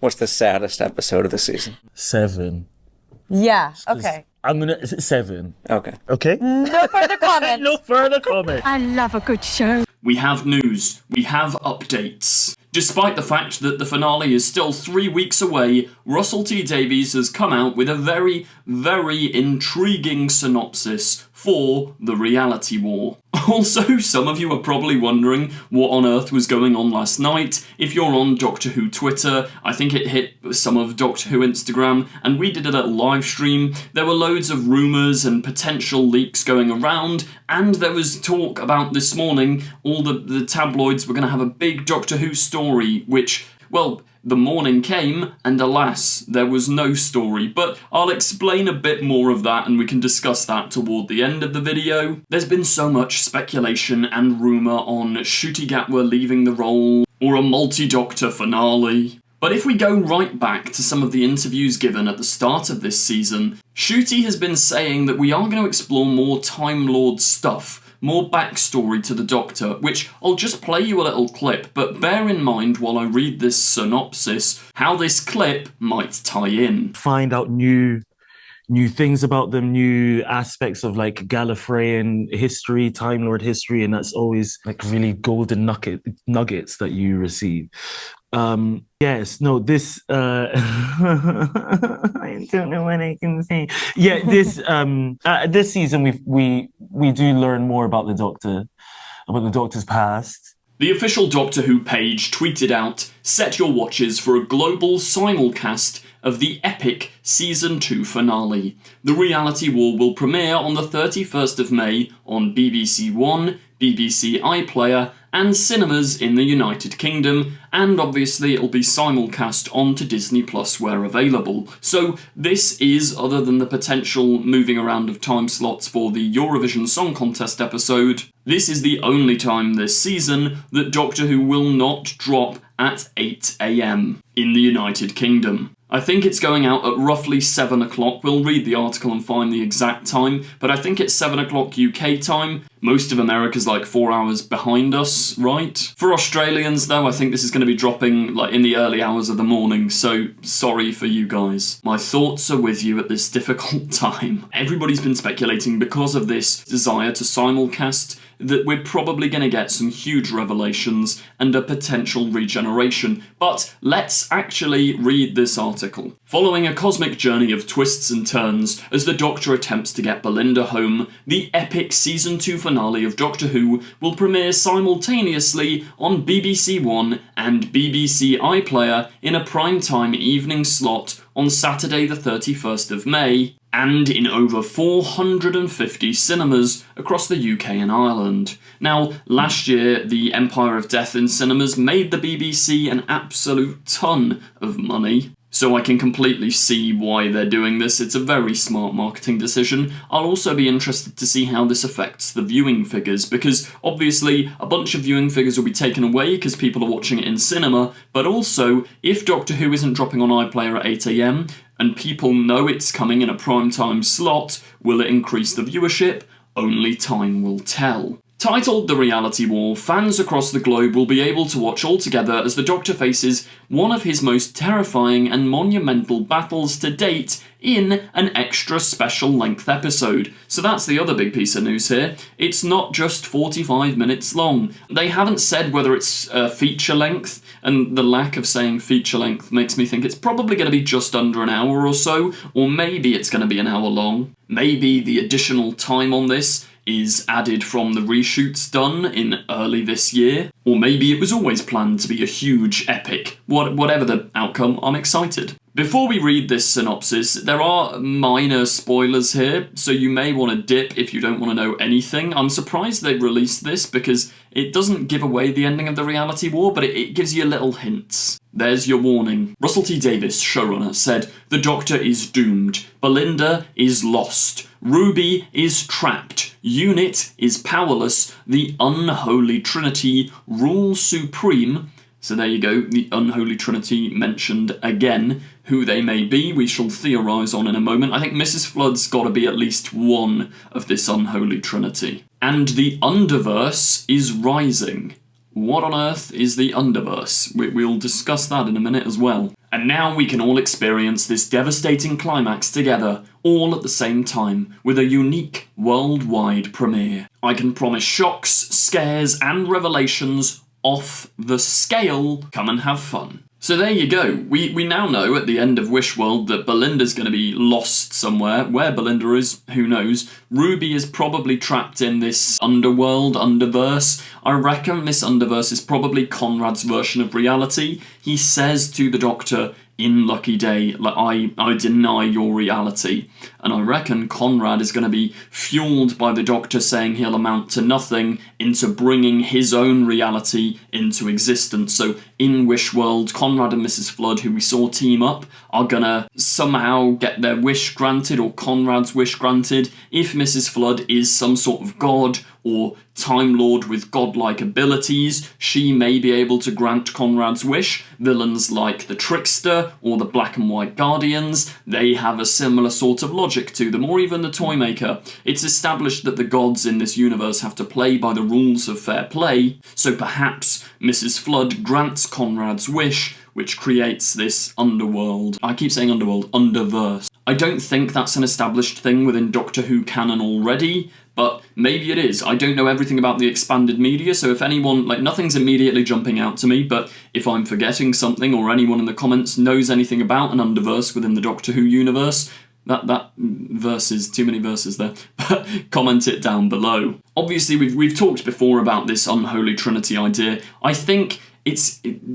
What's the saddest episode of the season? 7. Yeah, okay. I'm gonna 7. Okay. Okay? No further comment. No further comment. I love a good show. We have news. We have updates. Despite the fact that the finale is still 3 weeks away, Russell T Davies has come out with a very, very intriguing synopsis for the reality war. Also, some of you are probably wondering what on earth was going on last night. If you're on Doctor Who Twitter, I think it hit some of Doctor Who Instagram, and we did a little live stream. There were loads of rumours and potential leaks going around, and there was talk about this morning all the tabloids were going to have a big Doctor Who story, which, well, the morning came, and alas, there was no story, but I'll explain a bit more of that and we can discuss that toward the end of the video. There's been so much speculation and rumour on Ncuti Gatwa leaving the role, or a multi-Doctor finale. But if we go right back to some of the interviews given at the start of this season, Ncuti has been saying that we are going to explore more Time Lord stuff, more backstory to the Doctor, which I'll just play you a little clip, but bear in mind while I read this synopsis how this clip might tie in. Find out new things about them, new aspects of like Gallifreyan history, Time Lord history, and that's always like really golden nuggets that you receive. Yes, no, this I don't know what I can say. Yeah, this season we do learn more about the Doctor's past. The official Doctor Who page tweeted out, "Set your watches for a global simulcast of the epic Season 2 finale. The reality war will premiere on the 31st of May on BBC One, BBC iPlayer, and cinemas in the United Kingdom, and obviously it'll be simulcast onto Disney Plus where available." So this is, other than the potential moving around of time slots for the Eurovision Song Contest episode, this is the only time this season that Doctor Who will not drop at 8 AM in the United Kingdom. I think it's going out at roughly 7 o'clock. We'll read the article and find the exact time, but I think it's 7 o'clock UK time. Most of America's like 4 hours behind us, right? For Australians, though, I think this is going to be dropping like in the early hours of the morning, so sorry for you guys. My thoughts are with you at this difficult time. Everybody's been speculating because of this desire to simulcast that we're probably going to get some huge revelations and a potential regeneration. But let's actually read this article. Following a cosmic journey of twists and turns as the Doctor attempts to get Belinda home, the epic Season 2 finale of Doctor Who will premiere simultaneously on BBC One and BBC iPlayer in a primetime evening slot on Saturday the 31st of May, and in over 450 cinemas across the UK and Ireland. Now, last year, the Empire of Death in cinemas made the BBC an absolute ton of money, so I can completely see why they're doing this. It's a very smart marketing decision. I'll also be interested to see how this affects the viewing figures, because obviously a bunch of viewing figures will be taken away because people are watching it in cinema, but also, if Doctor Who isn't dropping on iPlayer at 8 AM, and people know it's coming in a primetime slot, will it increase the viewership? Only time will tell. Titled The Reality War, fans across the globe will be able to watch all together as the Doctor faces one of his most terrifying and monumental battles to date in an extra special length episode. So that's the other big piece of news here. It's not just 45 minutes long. They haven't said whether it's feature length, and the lack of saying feature length makes me think it's probably going to be just under an hour or so, or maybe it's going to be an hour long. Maybe the additional time on this is added from the reshoots done in early this year, or maybe it was always planned to be a huge epic. Whatever the outcome, I'm excited. Before we read this synopsis, there are minor spoilers here, so you may want to dip if you don't want to know anything. I'm surprised they released this because it doesn't give away the ending of the reality war, but it gives you little hints. There's your warning. Russell T Davies, showrunner, said, "The Doctor is doomed. Belinda is lost. Ruby is trapped. Unit is powerless. The unholy trinity rule supreme." So there you go, the unholy trinity mentioned again. Who they may be, we shall theorise on in a moment. I think Mrs. Flood's got to be at least one of this unholy trinity. And the underverse is rising. What on earth is the Underverse? We'll discuss that in a minute as well. And now we can all experience this devastating climax together, all at the same time, with a unique worldwide premiere. I can promise shocks, scares, and revelations off the scale. Come and have fun. So there you go. We now know at the end of Wishworld that Belinda's going to be lost somewhere. Where Belinda is, who knows. Ruby is probably trapped in this underworld, underverse. I reckon this underverse is probably Conrad's version of reality. He says to the Doctor in Lucky Day, like, I deny your reality. And I reckon Conrad is going to be fueled by the Doctor saying he'll amount to nothing into bringing his own reality into existence. So in Wishworld, Conrad and Mrs. Flood, who we saw team up, are gonna somehow get their wish granted, or Conrad's wish granted. If Mrs. Flood is some sort of god or Time Lord with godlike abilities, she may be able to grant Conrad's wish. Villains like the Trickster or the Black and White Guardians, they have a similar sort of logic to them, or even the Toymaker. It's established that the gods in this universe have to play by the rules of fair play, so perhaps Mrs. Flood grants Conrad's wish, which creates this underworld. I keep saying underworld, underverse. I don't think that's an established thing within Doctor Who canon already, but maybe it is. I don't know everything about the expanded media, so if anyone, nothing's immediately jumping out to me, but if I'm forgetting something or anyone in the comments knows anything about an underverse within the Doctor Who universe, that verses, too many verses there, but comment it down below. Obviously, we've talked before about this unholy trinity idea. I think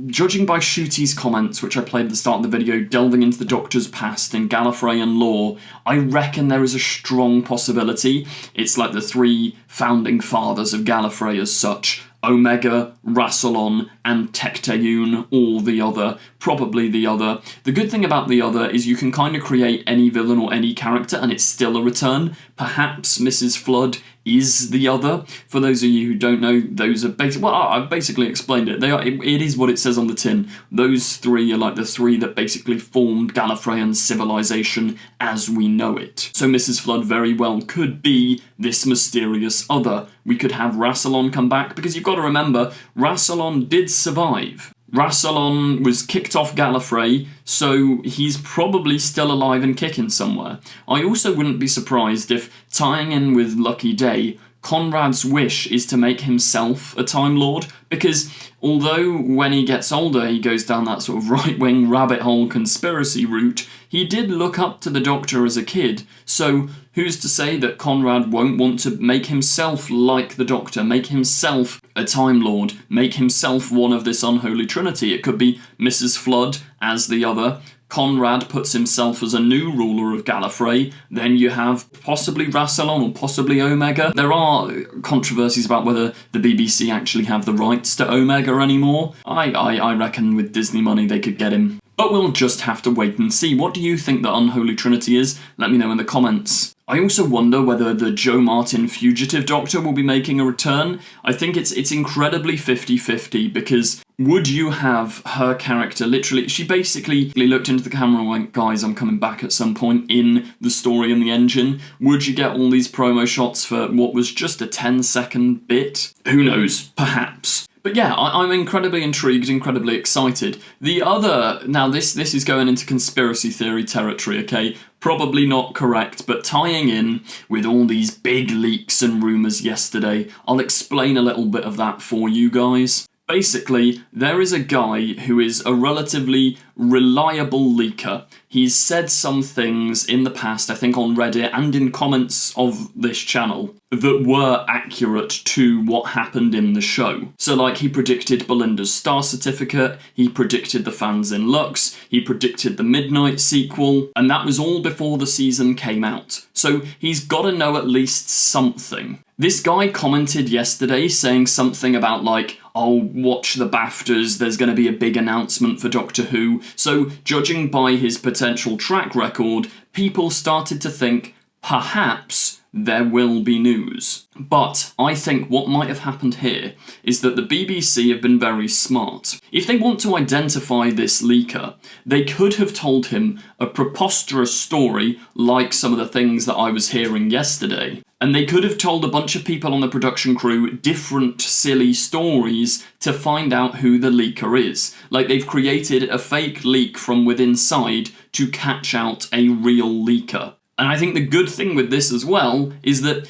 judging by Shooty's comments, which I played at the start of the video, delving into the Doctor's past and Gallifreyan lore, I reckon there is a strong possibility it's like the three founding fathers of Gallifrey as such. Omega, Rassilon, and Tecteun, or the other, probably the other. The good thing about the other is you can kind of create any villain or any character and it's still a return. Perhaps Mrs. Flood is the other. For those of you who don't know, those are I've basically explained it. It is what it says on the tin. Those three are like the three that basically formed Gallifreyan civilization as we know it. So Mrs. Flood very well could be this mysterious other. We could have Rassilon come back, because you've got to remember, Rassilon did survive. Rassilon was kicked off Gallifrey, so he's probably still alive and kicking somewhere. I also wouldn't be surprised if, tying in with Lucky Day, Conrad's wish is to make himself a Time Lord, because although when he gets older he goes down that sort of right-wing rabbit hole conspiracy route, he did look up to the Doctor as a kid, so who's to say that Conrad won't want to make himself like the Doctor, make himself a Time Lord, make himself one of this unholy trinity? It could be Mrs. Flood as the other, Conrad puts himself as a new ruler of Gallifrey, then you have possibly Rassilon or possibly Omega. There are controversies about whether the BBC actually have the rights to Omega anymore. I reckon with Disney money they could get him. But we'll just have to wait and see. What do you think the unholy trinity is? Let me know in the comments. I also wonder whether the Jo Martin fugitive Doctor will be making a return. I think it's incredibly 50-50, because would you have her character literally, she basically looked into the camera and went, guys, I'm coming back at some point in the story in the engine. Would you get all these promo shots for what was just a 10-second bit? Who knows? Perhaps. But yeah, I'm incredibly intrigued, incredibly excited. The other, now this is going into conspiracy theory territory, okay? Probably not correct, but tying in with all these big leaks and rumours yesterday, I'll explain a little bit of that for you guys. Basically, there is a guy who is a relatively reliable leaker. He's said some things in the past, I think on Reddit and in comments of this channel, that were accurate to what happened in the show. So like, he predicted Belinda's star certificate, he predicted the fans in Lux, he predicted the Midnight sequel, and that was all before the season came out. So he's got to know at least something. This guy commented yesterday saying something about like, oh, watch the BAFTAs, there's going to be a big announcement for Doctor Who. So judging by his potential track record, people started to think perhaps there will be news. But I think what might have happened here is that the BBC have been very smart. If they want to identify this leaker, they could have told him a preposterous story like some of the things that I was hearing yesterday. And they could have told a bunch of people on the production crew different silly stories to find out who the leaker is. Like they've created a fake leak from within inside to catch out a real leaker. And I think the good thing with this as well is that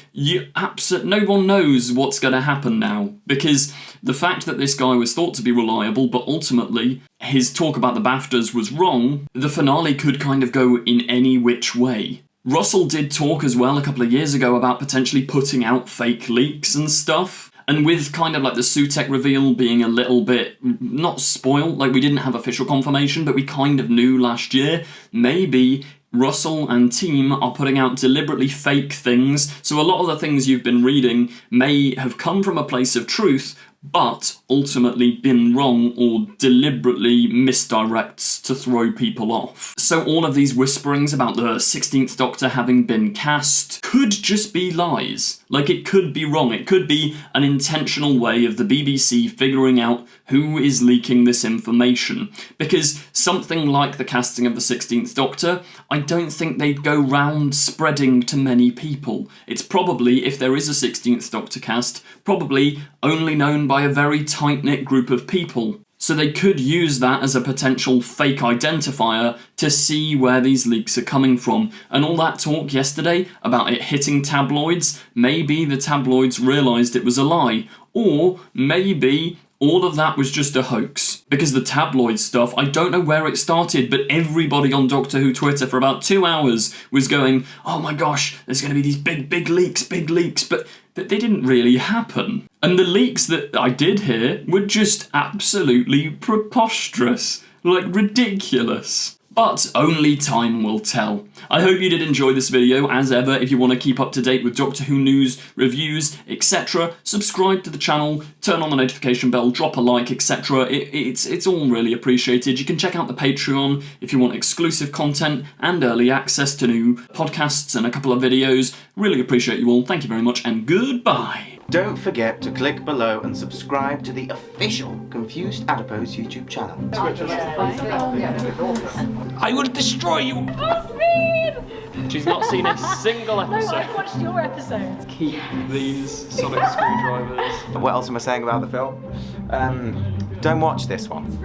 no one knows what's going to happen now, because the fact that this guy was thought to be reliable, but ultimately his talk about the BAFTAs was wrong, the finale could kind of go in any which way. Russell did talk as well a couple of years ago about potentially putting out fake leaks and stuff. And with kind of like the Sutek reveal being a little bit, not spoiled, like we didn't have official confirmation, but we kind of knew last year, maybe Russell and team are putting out deliberately fake things, so a lot of the things you've been reading may have come from a place of truth, but ultimately been wrong or deliberately misdirects to throw people off. So all of these whisperings about the 16th Doctor having been cast could just be lies. Like, it could be wrong. It could be an intentional way of the BBC figuring out who is leaking this information. Because something like the casting of the 16th Doctor, I don't think they'd go round spreading to many people. It's probably, if there is a 16th Doctor cast, probably only known by a very tight-knit group of people. So they could use that as a potential fake identifier to see where these leaks are coming from. And all that talk yesterday about it hitting tabloids, maybe the tabloids realised it was a lie. Or maybe all of that was just a hoax. Because the tabloid stuff, I don't know where it started, but everybody on Doctor Who Twitter for about 2 hours was going, oh my gosh, there's going to be these big leaks, but they didn't really happen. And the leaks that I did hear were just absolutely preposterous, like ridiculous. But only time will tell. I hope you did enjoy this video. As ever, if you want to keep up to date with Doctor Who news, reviews, etc., subscribe to the channel, turn on the notification bell, drop a like, etc. It's all really appreciated. You can check out the Patreon if you want exclusive content and early access to new podcasts and a couple of videos. Really appreciate you all. Thank you very much, and goodbye. Don't forget to click below and subscribe to the official Confused Adipose YouTube channel. I will destroy you! She's not seen a single episode. No, I've watched your episodes. Keep these sonic screwdrivers. What else am I saying about the film? Don't watch this one.